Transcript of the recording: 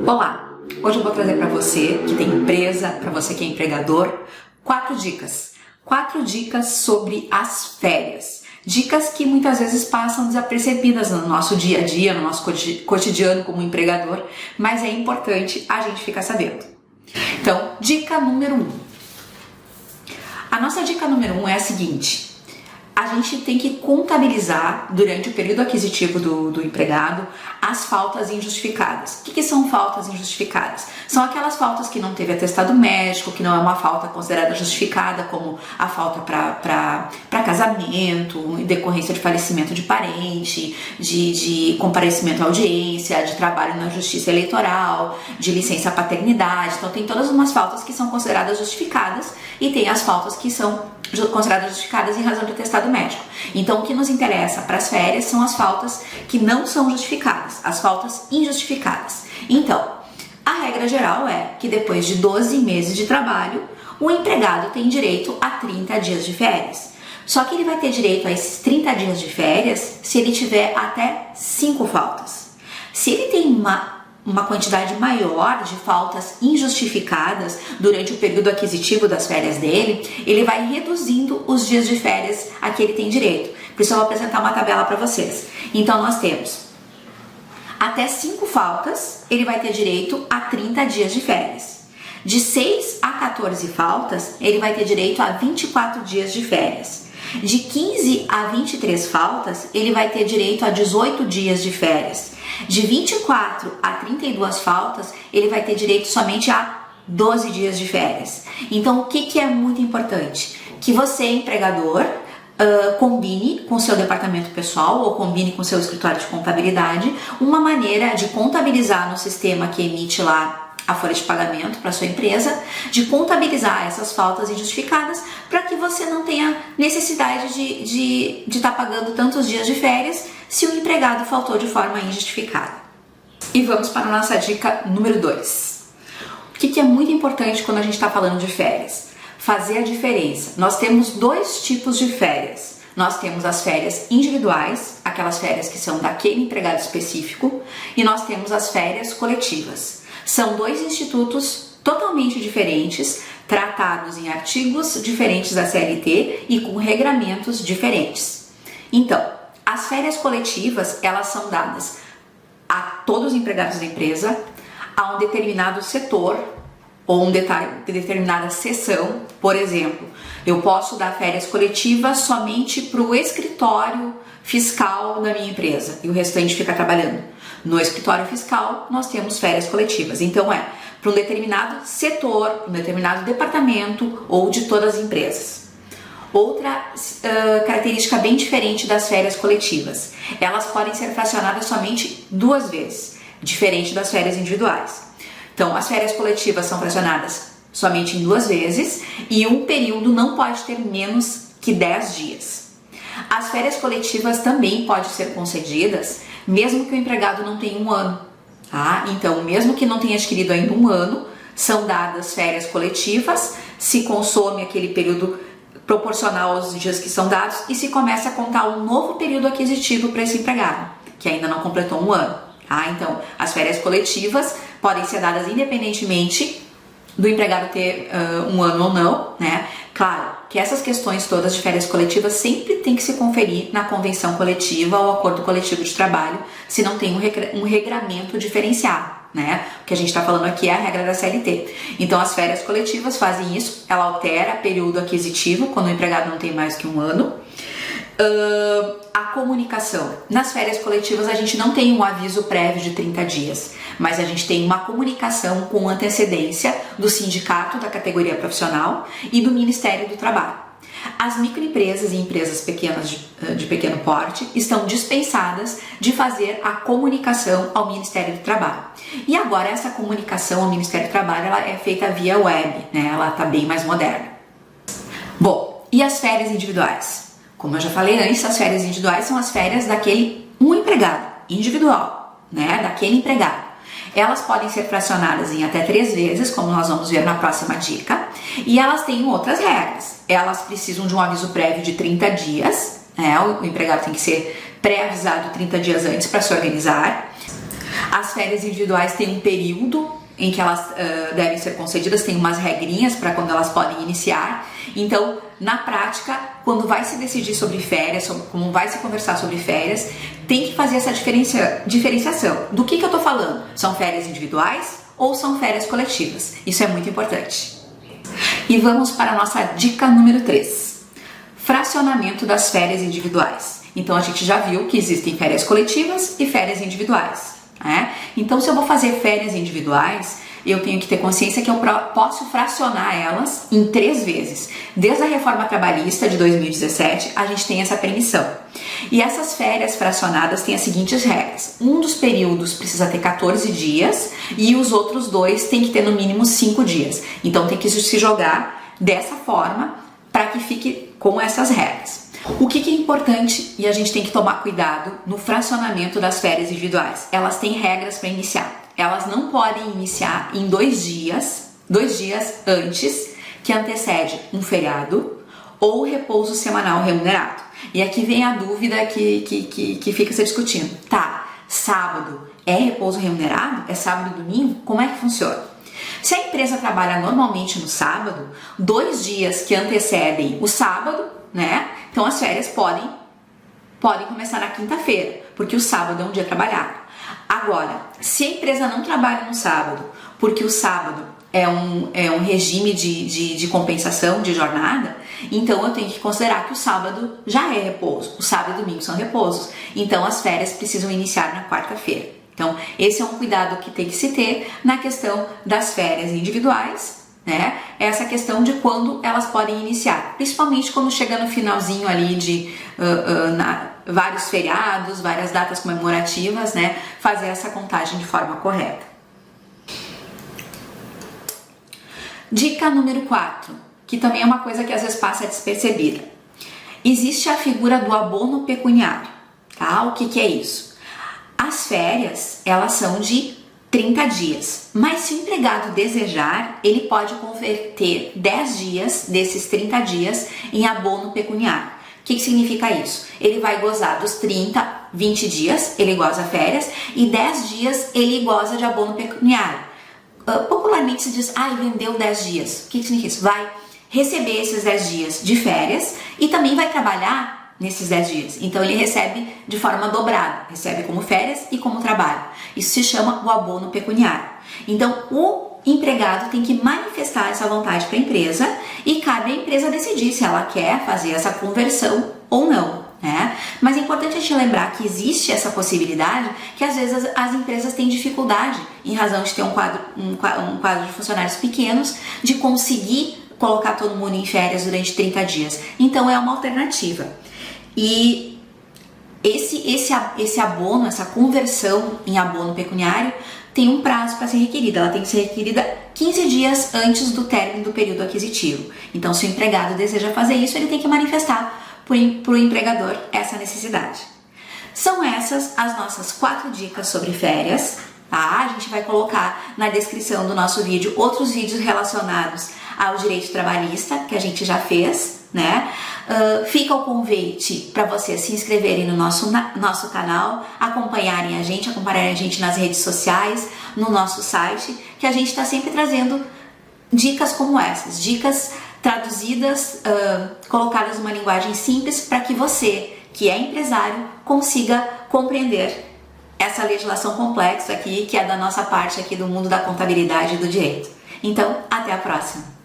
Olá! Hoje eu vou trazer para você que tem empresa, para você que é empregador, 4 dicas. 4 dicas sobre as férias. Dicas que muitas vezes passam desapercebidas no nosso dia a dia, no nosso cotidiano como empregador, mas é importante a gente ficar sabendo. Então, dica número 1. A nossa dica número 1 é a seguinte: a gente tem que contabilizar durante o período aquisitivo do empregado as faltas injustificadas. O que são faltas injustificadas? São aquelas faltas que não teve atestado médico, que não é uma falta considerada justificada, como a falta para casamento, em decorrência de falecimento de parente, de comparecimento à audiência, de trabalho na justiça eleitoral, de licença paternidade. Então tem todas umas faltas que são consideradas justificadas e tem as faltas que são consideradas justificadas em razão de atestado médico. Então o que nos interessa para as férias são as faltas que não são justificadas, as faltas injustificadas. Então, a regra geral é que depois de 12 meses de trabalho, o empregado tem direito a 30 dias de férias. Só que ele vai ter direito a esses 30 dias de férias se ele tiver até 5 faltas. Se ele tem uma quantidade maior de faltas injustificadas durante o período aquisitivo das férias dele, ele vai reduzindo os dias de férias a que ele tem direito. Por isso eu vou apresentar uma tabela para vocês. Então nós temos até 5 faltas, ele vai ter direito a 30 dias de férias. De 6 a 14 faltas, ele vai ter direito a 24 dias de férias. De 15 a 23 faltas, ele vai ter direito a 18 dias de férias. De 24 a 32 faltas, ele vai ter direito somente a 12 dias de férias. Então, o que é muito importante? Que você, empregador, combine com seu departamento pessoal ou combine com seu escritório de contabilidade uma maneira de contabilizar no sistema que emite lá a folha de pagamento para sua empresa, de contabilizar essas faltas injustificadas para que você não tenha necessidade de estar pagando tantos dias de férias se o empregado faltou de forma injustificada. E vamos para a nossa dica número 2. O que é muito importante quando a gente está falando de férias? Fazer a diferença. Nós temos 2 tipos de férias. Nós temos as férias individuais, aquelas férias que são daquele empregado específico, e nós temos as férias coletivas. São 2 institutos totalmente diferentes, tratados em artigos diferentes da CLT e com regramentos diferentes. Então, as férias coletivas, elas são dadas a todos os empregados da empresa, a um determinado setor ou determinada seção. Por exemplo, eu posso dar férias coletivas somente para o escritório fiscal da minha empresa e o restante fica trabalhando. No escritório fiscal, nós temos férias coletivas. Então, é para um determinado setor, para um determinado departamento ou de todas as empresas. Outra característica bem diferente das férias coletivas: elas podem ser fracionadas somente 2 vezes, diferente das férias individuais. Então, as férias coletivas são fracionadas somente em 2 vezes e um período não pode ter menos que 10 dias. As férias coletivas também podem ser concedidas mesmo que o empregado não tenha 1 ano. Tá? Então, mesmo que não tenha adquirido ainda 1 ano, são dadas férias coletivas, se consome aquele período proporcional aos dias que são dados e se começa a contar um novo período aquisitivo para esse empregado, que ainda não completou 1 ano. Tá? Então, as férias coletivas podem ser dadas independentemente do empregado ter 1 ano ou não, né? Claro que essas questões todas de férias coletivas sempre tem que se conferir na convenção coletiva ou acordo coletivo de trabalho, se não tem um regramento diferenciado, né? O que a gente está falando aqui é a regra da CLT. Então, as férias coletivas fazem isso, ela altera período aquisitivo quando o empregado não tem mais que 1 ano. A comunicação. Nas férias coletivas a gente não tem um aviso prévio de 30 dias, mas a gente tem uma comunicação com antecedência do sindicato da categoria profissional e do Ministério do Trabalho. As microempresas e empresas pequenas de pequeno porte estão dispensadas de fazer a comunicação ao Ministério do Trabalho. E agora essa comunicação ao Ministério do Trabalho ela é feita via web, né? Ela está bem mais moderna. Bom, e as férias individuais? Como eu já falei antes, as férias individuais são as férias daquele empregado individual, né? Daquele empregado. Elas podem ser fracionadas em até 3 vezes, como nós vamos ver na próxima dica, e elas têm outras regras. Elas precisam de um aviso prévio de 30 dias, né? O empregado tem que ser pré-avisado 30 dias antes para se organizar. As férias individuais têm um período em que elas devem ser concedidas, tem umas regrinhas para quando elas podem iniciar. Então, na prática, quando vai se decidir sobre férias, como vai se conversar sobre férias, tem que fazer essa diferenciação. Do que eu estou falando? São férias individuais ou são férias coletivas? Isso é muito importante. E vamos para a nossa dica número 3. Fracionamento das férias individuais. Então, a gente já viu que existem férias coletivas e férias individuais. Então, se eu vou fazer férias individuais, eu tenho que ter consciência que eu posso fracionar elas em 3 vezes. Desde a reforma trabalhista de 2017, a gente tem essa permissão. E essas férias fracionadas têm as seguintes regras. Um dos períodos precisa ter 14 dias e os outros 2 tem que ter no mínimo 5 dias. Então, tem que se jogar dessa forma para que fique com essas regras. O que é importante e a gente tem que tomar cuidado no fracionamento das férias individuais? Elas têm regras para iniciar. Elas não podem iniciar em 2 dias antes que antecede um feriado ou repouso semanal remunerado. E aqui vem a dúvida que fica se discutindo. Tá, sábado é repouso remunerado? É sábado e domingo? Como é que funciona? Se a empresa trabalha normalmente no sábado, 2 dias que antecedem o sábado, então as férias podem começar na quinta-feira, porque o sábado é um dia trabalhado. Agora, se a empresa não trabalha no sábado, porque o sábado é um regime de compensação de jornada, então eu tenho que considerar que o sábado já é repouso, o sábado e domingo são repousos, então as férias precisam iniciar na quarta-feira. Então, esse é um cuidado que tem que se ter na questão das férias individuais, essa questão de quando elas podem iniciar, principalmente quando chega no finalzinho ali de vários feriados, várias datas comemorativas, fazer essa contagem de forma correta. Dica número 4, que também é uma coisa que às vezes passa despercebida. Existe a figura do abono pecuniário, tá? O que é isso? As férias, elas são de 30 dias, mas se o empregado desejar, ele pode converter 10 dias desses 30 dias em abono pecuniário. O que significa isso? Ele vai gozar dos 20 dias, ele goza férias, e 10 dias ele goza de abono pecuniário. Popularmente se diz, vendeu 10 dias. O que significa isso? Vai receber esses 10 dias de férias e também vai trabalhar nesses 10 dias. Então ele recebe de forma dobrada, recebe como férias e como trabalho. Isso se chama o abono pecuniário. Então o empregado tem que manifestar essa vontade para a empresa e cabe à empresa decidir se ela quer fazer essa conversão ou não. Mas é importante a gente lembrar que existe essa possibilidade, que às vezes as empresas têm dificuldade, em razão de ter um quadro de funcionários pequenos, de conseguir colocar todo mundo em férias durante 30 dias. Então é uma alternativa. E esse abono, essa conversão em abono pecuniário tem um prazo para ser requerida. Ela tem que ser requerida 15 dias antes do término do período aquisitivo. Então, se o empregado deseja fazer isso, ele tem que manifestar para o empregador essa necessidade. São essas as nossas 4 dicas sobre férias. A gente vai colocar na descrição do nosso vídeo outros vídeos relacionados ao direito trabalhista que a gente já fez, fica o convite para vocês se inscreverem no nosso canal, acompanharem a gente nas redes sociais, no nosso site, que a gente está sempre trazendo dicas como essas, dicas traduzidas, colocadas numa linguagem simples para que você, que é empresário, consiga compreender essa legislação complexa aqui, que é da nossa parte aqui do mundo da contabilidade e do direito. Então, até a próxima!